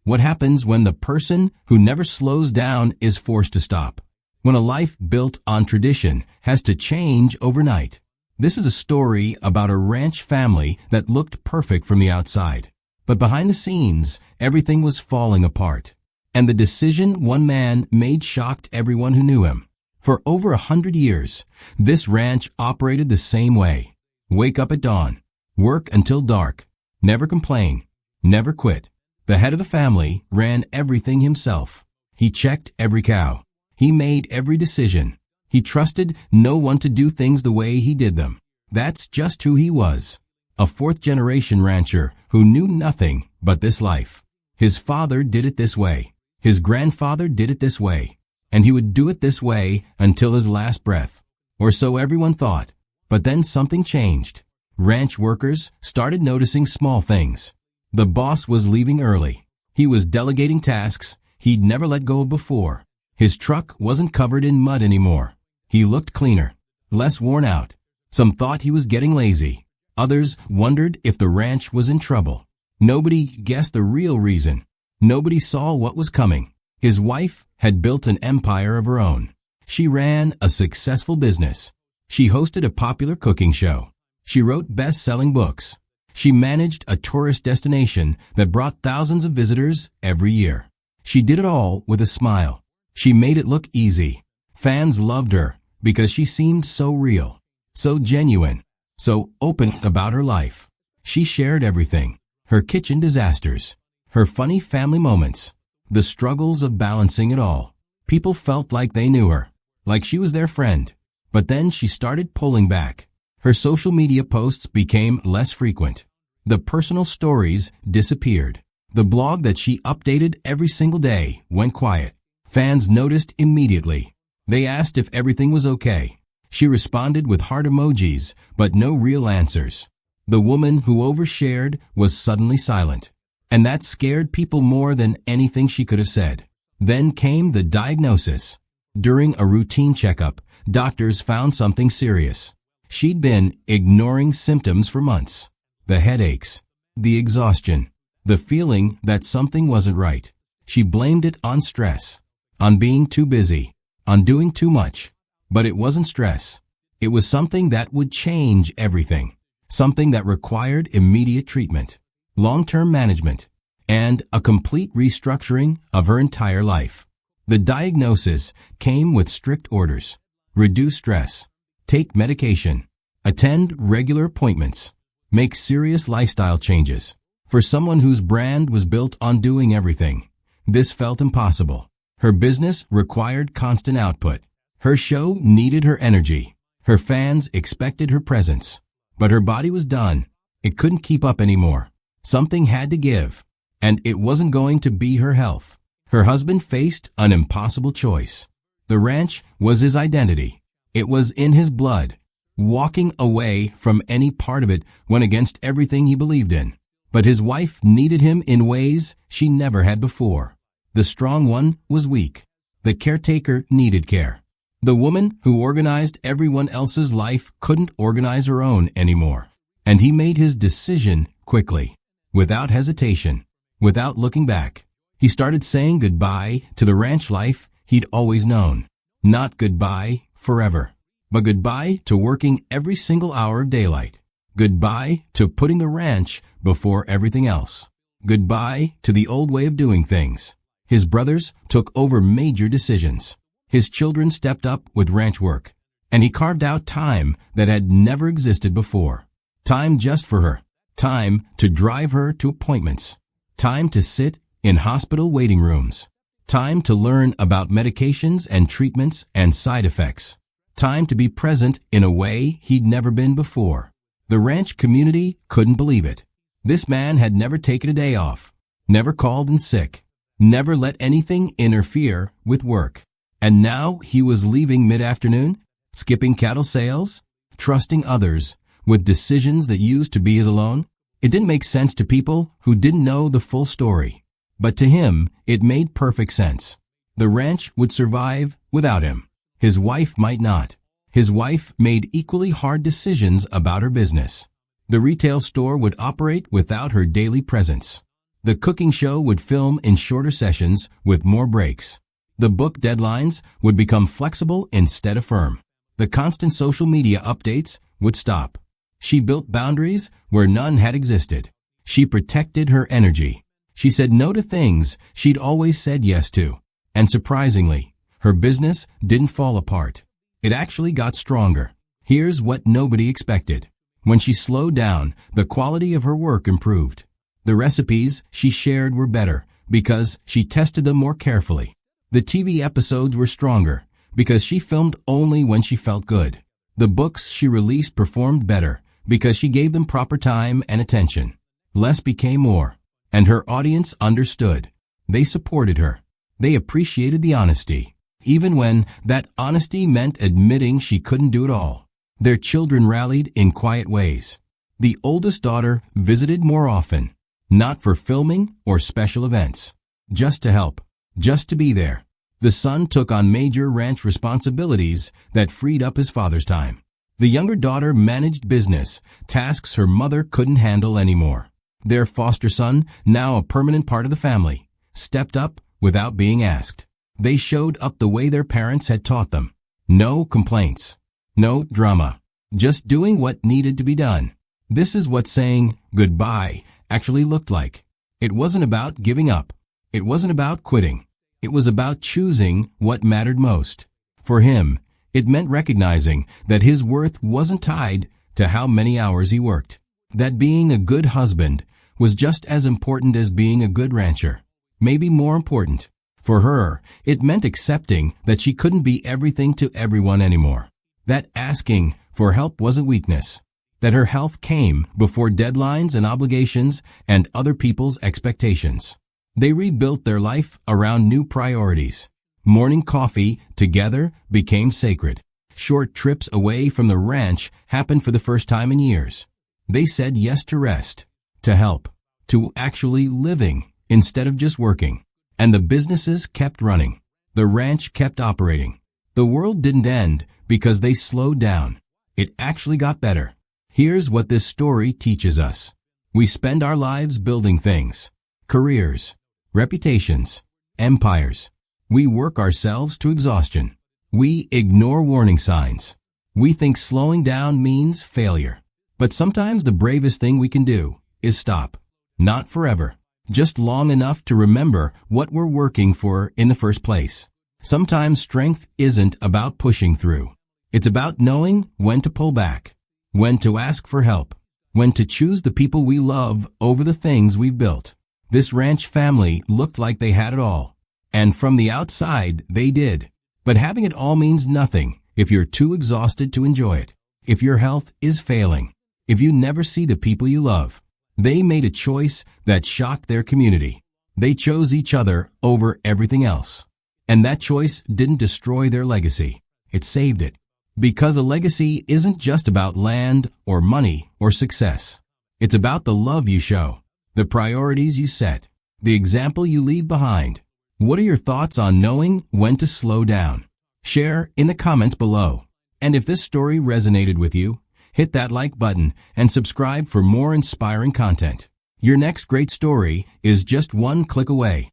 What happens when the person who never slows down is forced to stop? When a life built on tradition has to change overnight. This is a story about a ranch family that looked perfect from the outside. But behind the scenes, everything was falling apart. And the decision one man made shocked everyone who knew him. For over 100 years, this ranch operated the same way. Wake up at dawn. Work until dark. Never complain. Never quit. The head of the family ran everything himself. He checked every cow. He made every decision. He trusted no one to do things the way he did them. That's just who he was. A fourth-generation rancher who knew nothing but this life. His father did it this way. His grandfather did it this way. And he would do it this way until his last breath. Or so everyone thought. But then something changed. Ranch workers started noticing small things. The boss was leaving early. He was delegating tasks he'd never let go of before. His truck wasn't covered in mud anymore. He looked cleaner, less worn out. Some thought he was getting lazy. Others wondered if the ranch was in trouble. Nobody guessed the real reason. Nobody saw what was coming. His wife had built an empire of her own. She ran a successful business. She hosted a popular cooking show. She wrote best-selling books. She managed a tourist destination that brought thousands of visitors every year. She did it all with a smile. She made it look easy. Fans loved her because she seemed so real, so genuine, so open about her life. She shared everything. Her kitchen disasters, her funny family moments, the struggles of balancing it all. People felt like they knew her, like she was their friend. But then she started pulling back. Her social media posts became less frequent. The personal stories disappeared. The blog that she updated every single day went quiet. Fans noticed immediately. They asked if everything was okay. She responded with heart emojis, but no real answers. The woman who overshared was suddenly silent. And that scared people more than anything she could have said. Then came the diagnosis. During a routine checkup, doctors found something serious. She'd been ignoring symptoms for months. The headaches, the exhaustion, the feeling that something wasn't right. She blamed it on stress, on being too busy, on doing too much. But it wasn't stress. It was something that would change everything. Something that required immediate treatment, long-term management, and a complete restructuring of her entire life. The diagnosis came with strict orders. Reduce stress. Take medication. Attend regular appointments. Make serious lifestyle changes. For someone whose brand was built on doing everything, this felt impossible. Her business required constant output. Her show needed her energy. Her fans expected her presence. But her body was done. It couldn't keep up anymore. Something had to give. And it wasn't going to be her health. Her husband faced an impossible choice. The ranch was his identity. It was in his blood. Walking away from any part of it went against everything he believed in. But his wife needed him in ways she never had before. The strong one was weak. The caretaker needed care. The woman who organized everyone else's life couldn't organize her own anymore. And he made his decision quickly, without hesitation, without looking back. He started saying goodbye to the ranch life he'd always known. Not goodbye forever, but goodbye to working every single hour of daylight. Goodbye to putting the ranch before everything else. Goodbye to the old way of doing things. His brothers took over major decisions. His children stepped up with ranch work. And he carved out time that had never existed before. Time just for her. Time to drive her to appointments. Time to sit in hospital waiting rooms. Time to learn about medications and treatments and side effects. Time to be present in a way he'd never been before. The ranch community couldn't believe it. This man had never taken a day off, never called in sick, never let anything interfere with work. And now he was leaving mid-afternoon, skipping cattle sales, trusting others with decisions that used to be his alone. It didn't make sense to people who didn't know the full story. But to him, it made perfect sense. The ranch would survive without him. His wife might not. His wife made equally hard decisions about her business. The retail store would operate without her daily presence. The cooking show would film in shorter sessions with more breaks. The book deadlines would become flexible instead of firm. The constant social media updates would stop. She built boundaries where none had existed. She protected her energy. She said no to things she'd always said yes to. And surprisingly, her business didn't fall apart. It actually got stronger. Here's what nobody expected. When she slowed down, the quality of her work improved. The recipes she shared were better because she tested them more carefully. The TV episodes were stronger because she filmed only when she felt good. The books she released performed better because she gave them proper time and attention. Less became more, and her audience understood. They supported her. They appreciated the honesty, even when that honesty meant admitting she couldn't do it all. Their children rallied in quiet ways. The oldest daughter visited more often, not for filming or special events, just to help, just to be there. The son took on major ranch responsibilities that freed up his father's time. The younger daughter managed business, tasks her mother couldn't handle anymore. Their foster son, now a permanent part of the family, stepped up without being asked. They showed up the way their parents had taught them. No complaints. No drama. Just doing what needed to be done. This is what saying goodbye actually looked like. It wasn't about giving up. It wasn't about quitting. It was about choosing what mattered most. For him, it meant recognizing that his worth wasn't tied to how many hours he worked. That being a good husband was just as important as being a good rancher. Maybe more important. For her, it meant accepting that she couldn't be everything to everyone anymore. That asking for help wasn't weakness. That her health came before deadlines and obligations and other people's expectations. They rebuilt their life around new priorities. Morning coffee together became sacred. Short trips away from the ranch happened for the first time in years. They said yes to rest, to help, to actually living instead of just working. And the businesses kept running. The ranch kept operating. The world didn't end because they slowed down. It actually got better. Here's what this story teaches us. We spend our lives building things. Careers, reputations, empires. We work ourselves to exhaustion. We ignore warning signs. We think slowing down means failure. But sometimes the bravest thing we can do is stop. Not forever. Just long enough to remember what we're working for in the first place. Sometimes strength isn't about pushing through. It's about knowing when to pull back, when to ask for help, when to choose the people we love over the things we've built. This ranch family looked like they had it all. And from the outside, they did. But having it all means nothing if you're too exhausted to enjoy it. If your health is failing. If you never see the people you love. They made a choice that shocked their community. They chose each other over everything else. And that choice didn't destroy their legacy. It saved it. Because a legacy isn't just about land or money or success. It's about the love you show, the priorities you set, the example you leave behind. What are your thoughts on knowing when to slow down? Share in the comments below. And if this story resonated with you, hit that like button and subscribe for more inspiring content. Your next great story is just one click away.